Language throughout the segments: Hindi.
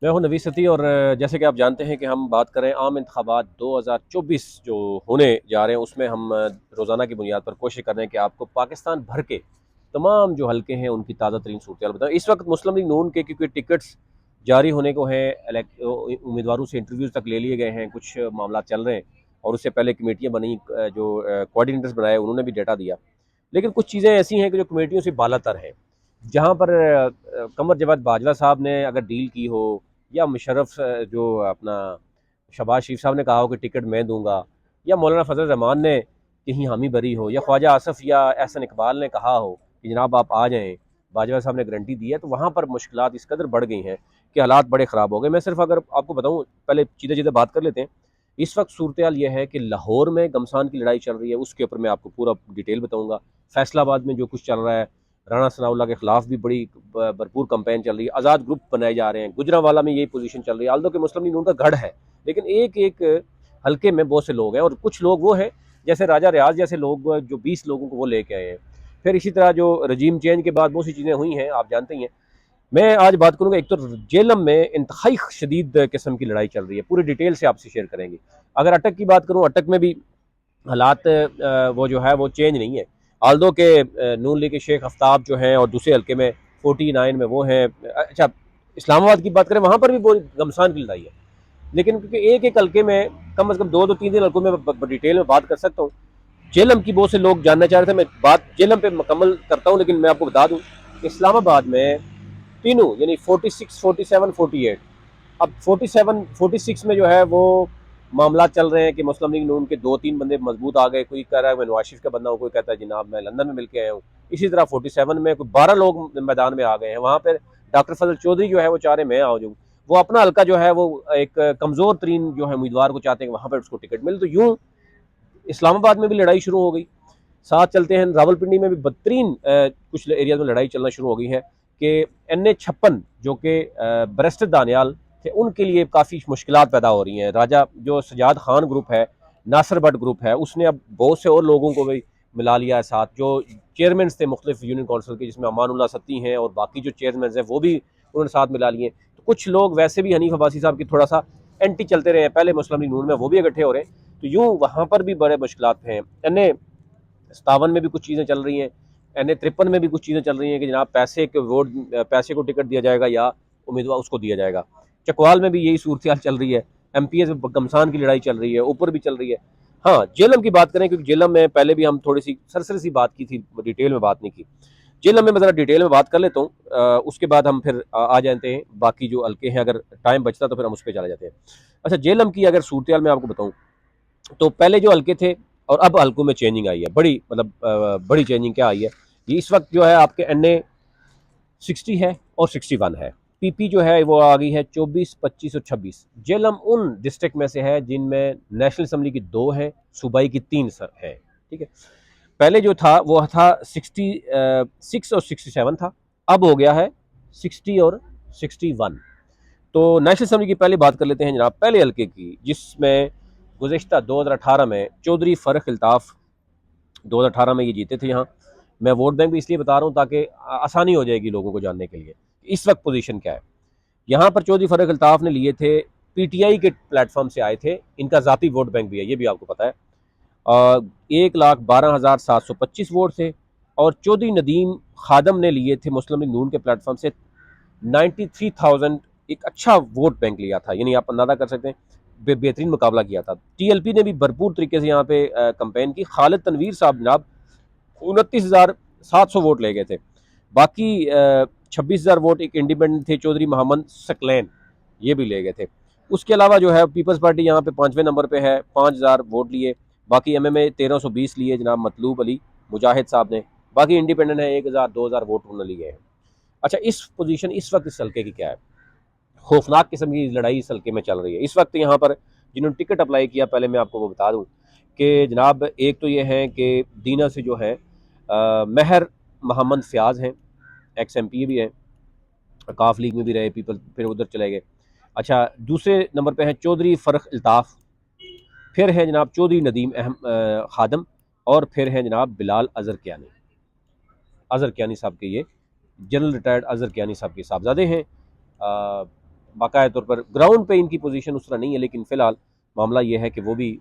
मैं हूं नवीस सती और जैसे कि आप जानते हैं कि हम बात करें आम इंतखाबात 2024 जो होने जा रहे हैं उसमें हम रोज़ाना की बुनियाद पर कोशिश कर रहे हैं कि आपको पाकिस्तान भर के तमाम जो हलके हैं उनकी ताज़ा तरीन सूरत बताएं। इस वक्त मुस्लिम लीग नून के क्योंकि टिकट्स जारी होने को हैं, उम्मीदवारों से इंटरव्यूज़ तक ले लिए गए हैं, कुछ मामला चल रहे हैं और उससे पहले कमेटियाँ बनी, जो कोऑर्डिनेटर्स बनाए उन्होंने भी डेटा दिया। लेकिन कुछ चीज़ें ऐसी हैं कि जो कमेटियों से बालातर हैं, जहाँ पर कमर जवाद बाजवा साहब ने अगर डील की हो या मुशर्रफ जो अपना शहबाज शरीफ साहब ने कहा हो कि टिकट मैं दूंगा, या मौलाना फजल रहमान ने कहीं हामी भरी हो, या ख्वाजा आसफ या एहसन इकबाल ने कहा हो कि जनाब आप आ जाएं, बाजवा साहब ने गारंटी दी है, तो वहाँ पर मुश्किलात इस कदर बढ़ गई हैं कि हालात बड़े ख़राब हो गए। मैं सिर्फ अगर आपको बताऊँ, पहले सीधे सीधे बात कर लेते हैं। इस वक्त सूरत हाल यह है कि लाहौर में गमसान की लड़ाई चल रही है, उसके ऊपर मैं आपको पूरा डिटेल बताऊँगा। फैसलाबाद में जो कुछ चल रहा है, राणा सनाउल्लाह के खिलाफ भी बड़ी भरपूर कंपेन चल रही है, आज़ाद ग्रुप बनाए जा रहे हैं, गुजरांवाला में यही पोजीशन चल रही है। आल्दो के मुस्लिम लीग उनका गढ़ है, लेकिन एक एक हल्के में बहुत से लोग हैं और कुछ लोग वो हैं जैसे राजा रियाज जैसे लोग जो 20 लोगों को वो लेके आए हैं। फिर इसी तरह जो रजीम चेंज के बाद बहुत सी चीज़ें हुई हैं, आप जानते ही हैं। मैं आज बात करूंगा, एक तो जेलम में इंतहाई शदीद किस्म की लड़ाई चल रही है, पूरी डिटेल से आपसे शेयर करेंगे। अगर अटक की बात करूं, अटक में भी हालात वो जो है वो चेंज नहीं है। आल्दो के नून लीग के शेख आफ्ताब जो हैं और दूसरे हल्के में 49 में वो हैं। अच्छा, इस्लामाबाद की बात करें, वहाँ पर भी वो गमसान की लड़ाई है, लेकिन क्योंकि एक एक हल्के में कम से कम दो दो तीन तीन हल्कों में डिटेल में बात कर सकता हूँ। जेलम की बहुत से लोग जानना चाह रहे थे, मैं बात जेलम पे मुकम्मल करता हूँ, लेकिन मैं आपको बता दूँ इस्लामाबाद में तीनों यानी 46, 47, 48, अब 47, 46 में जो है वो मामला चल रहे हैं कि मुस्लिम लीग नून के दो तीन बंदे मजबूत आ गए। कोई कह रहा है मैं नवाज शरीफ का बंदा हूँ, कोई कहता है जनाब मैं लंदन में मिल के आया हूँ। इसी तरह 47 में कोई 12 लोग मैदान में आ गए हैं। वहाँ पर डॉक्टर फजल चौधरी जो है वो चाह रहे मैं आ जाऊँ, वो अपना हल्का जो है वो एक कमज़ोर तरीन जो है उम्मीदवार को चाहते हैं कि वहाँ पर उसको टिकट मिले। तो यूँ इस्लामाबाद में भी लड़ाई शुरू हो गई। साथ चलते हैं, रावलपिंडी में भी बदतरीन कुछ एरियाज में लड़ाई चलना शुरू हो गई है कि NA 56 जो कि बरस्टर दानियाल थे, उनके लिए काफ़ी मुश्किल पैदा हो रही हैं। राजा जो सजाद खान ग्रुप है, नासर भट्ट ग्रुप है, उसने अब बहुत से और लोगों को भी मिला लिया है साथ, जो चेयरमैन थे मुख्तलिफ यूनियन कौंसिल के, जिसमें अमानुल्लाह सत्ती हैं और बाकी जो चेयरमैन हैं वो भी उन्होंने साथ मिला लिए। तो कुछ लोग वैसे भी हनीफ अब्बासी साहब की थोड़ा सा एंटी चलते रहे हैं पहले मुस्लिम लीग नून में, वो भी इकट्ठे हो रहे हैं। तो यूँ वहाँ पर भी बड़े मुश्किल हैं। NA 57 में भी कुछ चीज़ें चल रही हैं, NA 53 में भी कुछ चीज़ें चल रही हैं कि जनाब पैसे के वोट, पैसे को टिकट दिया जाएगा या उम्मीदवार उसको दिया जाएगा। चकवाल में भी यही सूरत चल रही है। MPS में गमसान की लड़ाई चल रही है, ऊपर भी चल रही है। हाँ, जेलम की बात करें, क्योंकि जेलम में पहले भी हम थोड़ी सी सरसरी सी बात की थी, डिटेल में बात नहीं की। जेलम में मैं ज़रा डिटेल में बात कर लेता हूँ, उसके बाद हम फिर आ जाते हैं बाकी जो हल्के हैं। अगर टाइम बचता तो फिर हम उस पर चले जाते हैं। अच्छा, जेलम की अगर सूरत मैं आपको बताऊँ, तो पहले जो हल्के थे और अब हल्कों में चेंजिंग आई है, बड़ी मतलब बड़ी चेंजिंग क्या आई है। ये इस वक्त जो है आपके NA 60 है और 61 है। PP जो है वो आ गई है 24, 25 और 26। जेलम उन डिस्ट्रिक्ट में से है जिनमें नेशनल असम्बली की 2 है, सूबाई की 3 है। ठीक है, पहले जो था वो था 66 और 67 था, अब हो गया है 60 और 61। तो नेशनल असम्बली की पहले बात कर लेते हैं जनाब, पहले हल्के की, जिसमें गुज़श्ता 2018 में चौधरी फ़र्रुख अल्ताफ़ 2018 में ये जीते थे यहाँ। मैं वोट बैंक भी इसलिए बता रहा हूँ ताकि आसानी हो जाएगी लोगों को जानने के लिए इस वक्त पोजीशन क्या है। यहाँ पर चौधरी फ़र्रुख अल्ताफ़ ने लिए थे, PTI के प्लेटफॉर्म से आए थे, इनका ज़ाती वोट बैंक भी है, ये भी आपको पता है। 1,12,725 वोट थे। और चौधरी नदीम खादम ने लिए थे मुस्लिम लीग नून के प्लेटफॉर्म से 93,000, एक अच्छा वोट बैंक लिया था, यानी आप अंदाजा कर सकते हैं बेहतरीन मुकाबला किया था। TLP ने भी भरपूर तरीके से यहाँ पे कंपेन की। खालिद तनवीर साहब जनाब 29,700 वोट ले गए थे। बाकी 26,000 वोट एक इंडिपेंडेंट थे, चौधरी मोहम्मद सकलैन, ये भी ले गए थे। उसके अलावा जो है पीपल्स पार्टी यहाँ पे 5वें नंबर पे है, 5,000 वोट लिए। बाकी MMA 1320 लिए जनाब मतलूब अली मुजाहिद साहब ने। बाकी इंडिपेंडेंट है 1,000, 2,000 वोट उन्होंने लिए हैं। अच्छा, इस पोजीशन इस वक्त इस हल्के की क्या है? खौफनाक किस्म की लड़ाई इस हल्के में चल रही है इस वक्त। यहाँ पर जिन्होंने टिकट अप्लाई किया, पहले मैं आपको वो बता दूँ कि जनाब एक तो ये है कि दीना से जो है महर मोहम्मद फयाज हैं, XMP भी हैं, काफ लीग में भी रहे, पीपल फिर उधर चले गए। अच्छा, दूसरे नंबर पे हैं चौधरी फ़र्रुख अल्ताफ़, फिर है जनाब चौधरी नदीम खादम, और फिर है जनाब बिलाल अज़हर कियानी। अज़हर कियानी साहब के ये जनरल रिटायर्ड अज़हर कियानी साहब के साहबजादे हैं। बाकायदा तौर पर ग्राउंड पे इनकी पोजीशन उस तरह नहीं है, लेकिन फ़िलहाल मामला ये है कि वो भी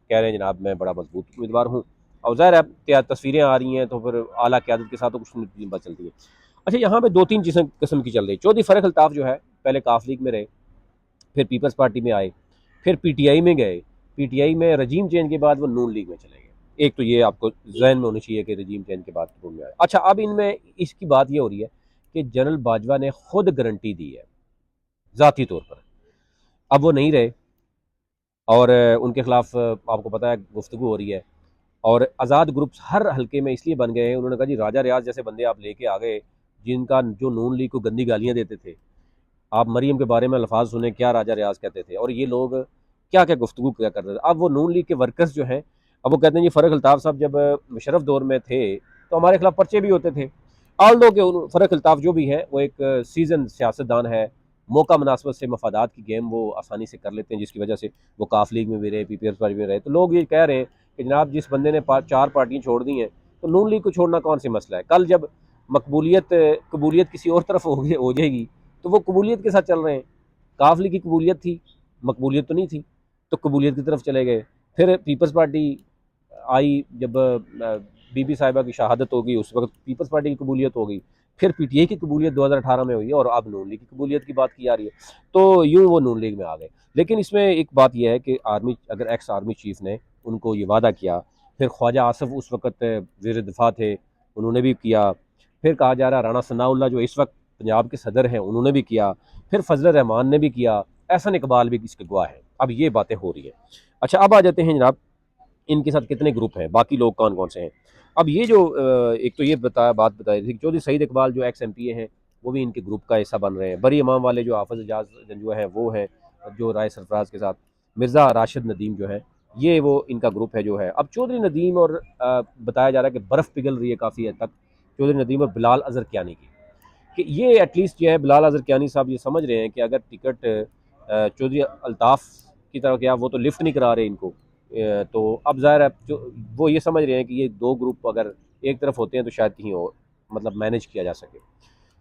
कह रहे हैं जनाब मैं बड़ा मजबूत उम्मीदवार हूँ। और ज़ाहिर है अब क्या तस्वीरें आ रही हैं तो फिर आला क़यादत के साथ तो कुछ नहीं बात चलती है। अच्छा, यहाँ पे 2-3 किस्म की चल रही। चौधरी फ़ारूक अल्ताफ़ जो है पहले काफ लीग में रहे, फिर पीपल्स पार्टी में आए, फिर पीटीआई में गए, पीटीआई में रजीम चेंज के बाद वो नून लीग में चले गए। एक तो ये आपको जहन में होनी चाहिए कि रजीम चेंज के बाद नून में आए। अच्छा, अब इनमें इसकी बात ये हो रही है कि जनरल बाजवा ने खुद गारंटी दी है ज़ाती तौर पर, अब वो नहीं रहे और उनके खिलाफ आपको पता है गुफ्तगू हो रही है। और आज़ाद ग्रुप्स हर हल्के में इसलिए बन गए हैं, उन्होंने कहा जी राजा रियाज जैसे बंदे आप लेके आ गए जिनका जो नून लीग को गंदी गालियाँ देते थे, आप मरियम के बारे में अल्फाज सुने क्या राजा रियाज कहते थे और ये लोग क्या क्या गुफ्तगू क्या करते थे। अब वो नून लीग के वर्कर्स जो हैं, अब वो कहते हैं जी फ़ारूक अल्ताफ़ साहब जब मुशर्रफ दौर में थे तो हमारे खिलाफ पर्चे भी होते थे। आल दो के फ़ारूक अल्ताफ़ जो भी है वो एक सीजन सियासतदान है, मौका मुनासबत से मफादात की गेम वो आसानी से कर लेते हैं, जिसकी वजह से वो काफ लीग में भी रहे, पीपल्स पार्टी में रहे। तो लोग ये कह रहे हैं कि जनाब जिस बंदे ने 4 पार्टियाँ छोड़ दी हैं तो नून लीग को छोड़ना कौन सी मसला है। कल जब मकबूलियत कबूलियत किसी और तरफ हो जाएगी तो वो कबूलियत के साथ चल रहे हैं। काफ लीग की कबूलियत थी, मकबूलियत तो नहीं थी, तो कबूलियत की तरफ चले गए। फिर पीपल्स पार्टी आई, जब बीबी साहिबा की शहादत हो गई उस वक्त पीपल्स पार्टी की कबूलियत हो गई। फिर पीटीआई की कबूलियत 2018 में हुई और अब नून लीग की कबूलियत की बात की जा रही है। तो यूँ वो नून लीग में आ गए। लेकिन इसमें एक बात यह है कि आर्मी अगर एक्स आर्मी चीफ ने उनको ये वादा किया, फिर ख्वाजा आसिफ उस वक़्त वज़ीर दिफ़ा थे, उन्होंने भी किया। फिर कहा जा रहा है राणा सनाउल्लाह जो इस वक्त पंजाब के सदर हैं उन्होंने भी किया, फिर फजल रहमान ने भी किया, एहसन इकबाल भी इसके गवाह हैं। अब ये बातें हो रही हैं। अच्छा, अब आ जाते हैं जनाब इनके साथ कितने ग्रुप हैं, बाकी लोग कौन कौन से हैं। अब ये जो एक तो ये बात बताई थी चौधरी सईद इकबाल जो एक्स एमपी हैं वो भी इनके ग्रुप का हिस्सा बन रहे हैं। बरी इमाम वाले जो हाफिज एजाज जंजुआ हैं वो हैं, जो राय सरफराज के साथ मिर्ज़ा राशिद नदीम जो है ये वो इनका ग्रुप है जो है। अब चौधरी नदीम और बताया जा रहा है कि बर्फ़ पिघल रही है काफ़ी हद तक चौधरी नदीम और बिलाल अज़हर कियानी की, कि ये एटलीस्ट जो है बिलाल अज़हर कियानी साहब ये समझ रहे हैं कि अगर टिकट चौधरी अल्ताफ़ की तरफ गया वो तो लिफ्ट नहीं करा रहे इनको, तो अब ज़ाहिर है जो वो ये समझ रहे हैं कि ये 2 ग्रुप अगर एक तरफ होते हैं तो शायद कहीं और मतलब मैनेज किया जा सके।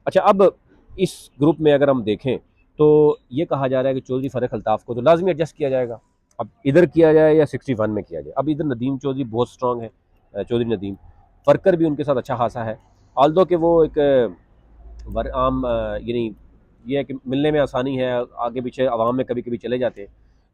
अच्छा, अब इस ग्रुप में अगर हम देखें तो ये कहा जा रहा है कि चौधरी फ़ारूक अल्ताफ़ को तो लाज़मी एडजस्ट किया जाएगा। अब इधर किया जाए या 61 में किया जाए। अब इधर नदीम चौधरी बहुत स्ट्रॉन्ग है, चौधरी नदीम, फ़रकर भी उनके साथ अच्छा खासा है। ऑल्दो कि वो एक आम यानी ये है कि मिलने में आसानी है, आगे पीछे अवाम में कभी कभी चले जाते हैं।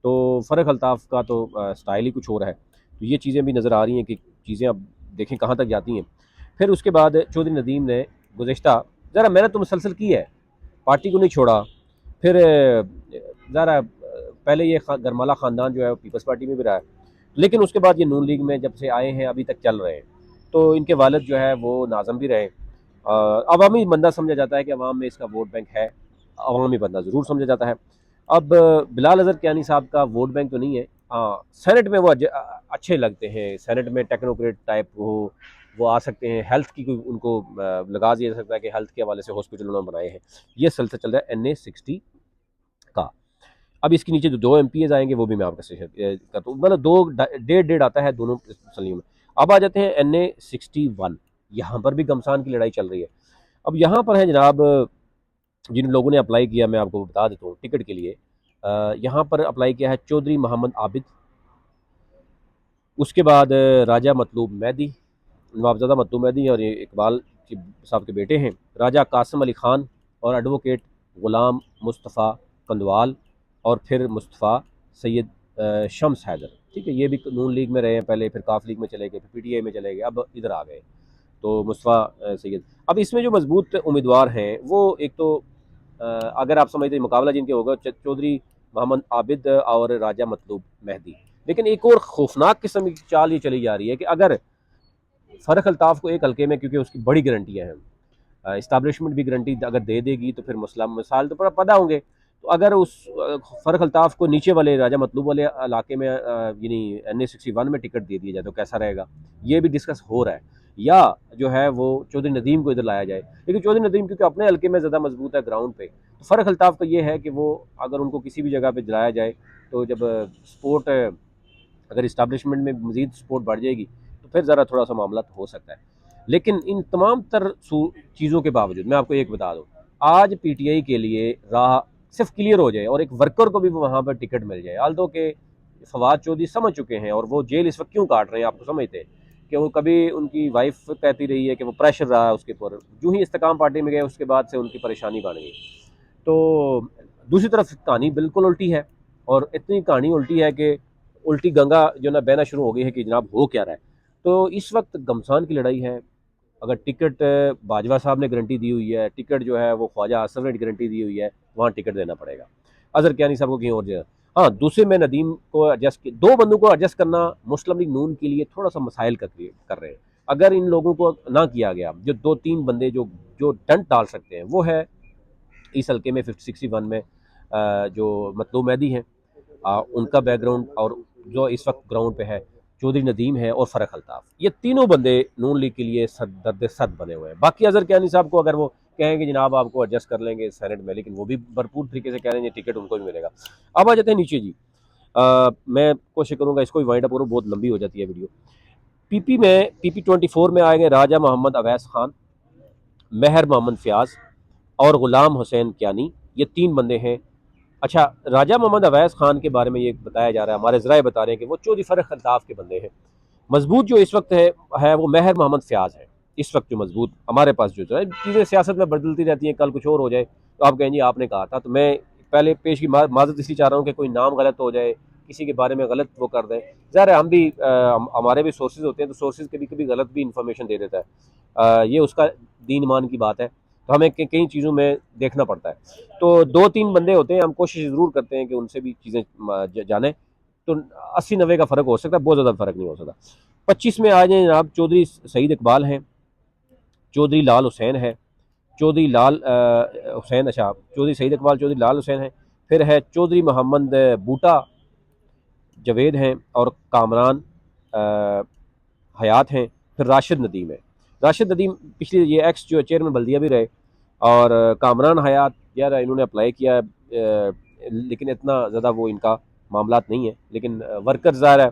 तो फ़ारूक अल्ताफ़ का तो स्टाइल ही कुछ और है। तो ये चीज़ें भी नज़र आ रही हैं कि चीज़ें अब देखें कहाँ तक जाती हैं। फिर उसके बाद चौधरी नदीम ने गुज़िश्ता ज़रा मेहनत तो मुसलसल की है, पार्टी को नहीं छोड़ा। फिर ज़रा पहले ये गरमाला ख़ानदान जो है वो पीपल्स पार्टी में भी रहा है, लेकिन उसके बाद ये नून लीग में जब से आए हैं अभी तक चल रहे हैं। तो इनके वालिद जो है वो नाज़म भी रहे। अवामी बंदा समझा जाता है कि अवाम में इसका वोट बैंक है, अवामी बंदा ज़रूर समझा जाता है। अब बिलाल अज़हर कियानी साहब का वोट बैंक तो नहीं है, हाँ सेनेट में वो अच्छे लगते हैं, सेनेट में टेक्नोक्रेट टाइप वो आ सकते हैं। हेल्थ की कोई उनको लगा दिया जा सकता है कि हेल्थ के हवाले से हॉस्पिटल उन्होंने बनाए हैं। ये सिलसिला चल रहा है NA-60 का। अब इसके नीचे जो 2 MPs आएंगे वो भी मैं आपका शेयर करता हूँ, मतलब 2 डेढ़ आता है दोनों सलियों में। अब आ जाते हैं NA-61, यहाँ पर भी घमसान की लड़ाई चल रही है। अब यहाँ पर है जनाब जिन लोगों ने अप्लाई किया मैं आपको बता देता हूँ टिकट के लिए। यहाँ पर अप्लाई किया है चौधरी मोहम्मद आबिद, उसके बाद राजा मतलूब मेहदी, नवाबज़ादा मतलूब मेहदी और ये इकबाल साहब के बेटे हैं, राजा कासिम अली ख़ान और एडवोकेट ग़ुलाम मुस्तफ़ा कंदवाल और फिर मुस्तफ़ा सैयद शम्स हैदर। ठीक है, ये भी नून लीग में रहे हैं पहले, फिर काफ लीग में चले गए, फिर PTI में चले गए, अब इधर आ गए तो मुस्तफ़ा सैयद। अब इसमें जो मजबूत उम्मीदवार हैं वो एक तो अगर आप समझते हैं मुकाबला जिनके होगा चौधरी मोहम्मद आबिद और राजा मतलूब मेहदी। लेकिन एक और खौफनाक किस्म की चाल ये चली जा रही है कि अगर फ़ारूक अल्ताफ़ को एक हल्के में, क्योंकि उसकी बड़ी गारंटियाँ हैं, इस्टाब्लिशमेंट भी गारंटी अगर दे देगी तो फिर मसला मिसाल तो पता होंगे। तो अगर उस फ़ारूक अल्ताफ़ को नीचे वाले राजा मतलूब वाले इलाके में यानी NA-61 में टिकट दे दिया जाए तो कैसा रहेगा, ये भी डिस्कस हो रहा है। या जो है वो चौधरी नदीम को इधर लाया जाए, लेकिन चौधरी नदीम क्योंकि अपने हल्के में ज़्यादा मजबूत है ग्राउंड पे, तो फ़ारूक अल्ताफ़ का ये है कि वो अगर उनको किसी भी जगह पे दिलाया जाए तो जब सपोर्ट अगर इस्टाब्लिशमेंट में मज़ीद सपोर्ट बढ़ जाएगी तो फिर ज़रा थोड़ा सा मामला तो हो सकता है। लेकिन इन तमाम तर चीज़ों के बावजूद मैं आपको एक बता दूँ, आज PTI के लिए राह सिर्फ क्लियर हो जाए और एक वर्कर को भी वहाँ पर टिकट मिल जाए। आल्दो के फवाद चौधरी समझ चुके हैं और वो जेल इस वक्त क्यों काट रहे हैं आपको समझते हैं कि वो कभी उनकी वाइफ कहती रही है कि वो प्रेशर रहा है उसके ऊपर, जो ही इस्तेकाम पार्टी में गए उसके बाद से उनकी परेशानी बढ़ गई। तो दूसरी तरफ कहानी बिल्कुल उल्टी है, और इतनी कहानी उल्टी है कि उल्टी गंगा जो ना बहना शुरू हो गई है कि जनाब हो क्या रहा है। तो इस वक्त घमसान की लड़ाई है। अगर टिकट बाजवा साहब ने गारंटी दी हुई है, टिकट जो है वो ख्वाजा आसफ ने गारंटी दी हुई है, वहाँ टिकट देना पड़ेगा। अजहर कियानी साहब को कहीं और जाए। हाँ, दूसरे में नदीम को एडजस्ट, दो बंदों को एडजस्ट करना मुस्लिम लीग नून के लिए थोड़ा सा मसाइल कर रहे हैं। अगर इन लोगों को ना किया गया, जो दो तीन बंदे जो जो डंट डाल सकते हैं वो है इस हल्के में 5061 में जो मतलूब मैदी हैं, उनका बैकग्राउंड, और जो इस वक्त ग्राउंड पे है चौधरी नदीम है और फ़रक अल्ताफ़, ये तीनों बंदे नून लीग के लिए दर्द सद बने हुए हैं। बाकी अजहर कियानी साहब को अगर वो कहेंगे जनाब आपको एडजस्ट कर लेंगे सेनेट में, लेकिन वो भी भरपूर तरीके से कह रहे हैं टिकट उनको भी मिलेगा। अब आ जाते हैं नीचे जी। मैं कोशिश करूंगा इसको भी वाइंड अप करूँ, बहुत लंबी हो जाती है वीडियो। PP24 में आएंगे राजा मोहम्मद अवैस खान, महर मोहम्मद फयाज और गुलाम हुसैन कियानी, ये तीन बंदे हैं। अच्छा, राजा मोहम्मद अवैस खान के बारे में ये बताया जा रहा है, हमारे ज़राए बता रहे हैं कि वो चौधरी फ़रख अल्ताफ़ के बंदे हैं। मजबूत जो इस वक्त है वो महर मोहम्मद फयाज है। इस वक्त जो मजबूत हमारे पास जो है, चीज़ें सियासत में बदलती रहती हैं, कल कुछ और हो जाए तो आप कहेंगे आपने कहा था। तो मैं पहले पेश की माजरत इसलिए चाह रहा हूँ कि कोई नाम गलत हो जाए, किसी के बारे में गलत वो कर दें। ज़ाहिर है हम भी हमारे भी सोर्सेज होते हैं, तो सोर्सेज कभी कभी गलत भी इंफॉर्मेशन दे देता है। ये उसका दीन ईमान की बात है, तो हमें कई चीज़ों में देखना पड़ता है। तो दो तीन बंदे होते हैं, हम कोशिश ज़रूर करते हैं कि उनसे भी चीज़ें जानें। तो 80-90 का फ़र्क हो सकता है, बहुत ज़्यादा फ़र्क नहीं हो सकता। 25 में आ जाए जनाब, चौधरी सईद इकबाल हैं, चौधरी लाल हुसैन है, चौधरी लाल हुसैन, अच्छा चौधरी सईद इकबाल, चौधरी लाल हुसैन है। फिर है चौधरी मोहम्मद बूटा जवेद हैं और कामरान हयात हैं। फिर राशिद नदीम है। राशिद नदीम पिछले ये एक्स जो चेयरमैन बल्दिया भी रहे, और कामरान हयात यार इन्होंने अप्लाई किया लेकिन इतना ज़्यादा वो इनका मामलात नहीं है, लेकिन वर्कर ज़ाहिर है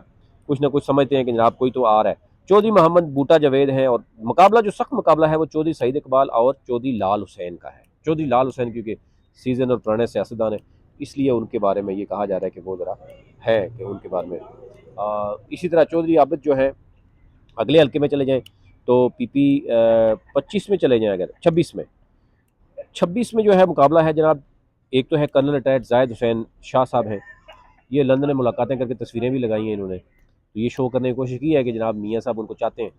कुछ ना कुछ समझते हैं कि जनाब कोई तो आ रहा है। चौधरी मोहम्मद बूटा जवेद हैं, और मुकाबला जो सख्त मुकाबला है वो चौधरी सईद इकबाल और चौधरी लाल हुसैन का है। चौधरी लाल हुसैन क्योंकि सीजन और पुराने सियासतदान हैं, इसलिए उनके बारे में ये कहा जा रहा है कि वो ज़रा है कि उनके बारे में। इसी तरह चौधरी आबिद जो है, अगले हल्के में चले जाएँ तो PP 25 में चले जाएँ, अगर 26 में जो है मुकाबला है जनाब, एक तो है कर्नल रिटायर्ड जायद हुसैन शाह साहब हैं। ये लंदन में मुलाकातें करके तस्वीरें भी लगाई हैं इन्होंने, तो ये शो करने की कोशिश की है कि जनाब मियाँ साहब उनको चाहते हैं।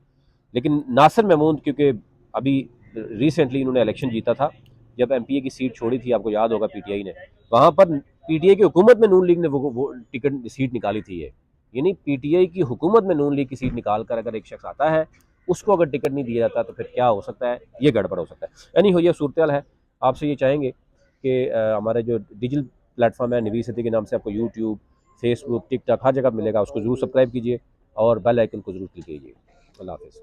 लेकिन नासिर महमूद, क्योंकि अभी रिसेंटली इन्होंने इलेक्शन जीता था, जब MPA की सीट छोड़ी थी, आपको याद होगा PTI ने, वहाँ पर PTI की हुकूमत में नून लीग ने वो टिकट सीट निकाली थी। ये यानी PTI की हुकूमत में नून लीग की सीट निकाल कर अगर एक शख्स आता है, उसको अगर टिकट नहीं दिया जाता तो फिर क्या हो सकता है, ये गड़बड़ हो सकता है। यानी हो, यह सूरत है। आपसे ये चाहेंगे कि हमारे जो डिजिटल प्लेटफॉर्म है नवीस सदी के नाम से, आपको यूट्यूब, फेसबुक, टिकटॉक हर जगह मिलेगा, उसको ज़रूर सब्सक्राइब कीजिए और बेल आइकन को ज़रूर क्लिक कीजिए। अल्लाह हाफ़िज़।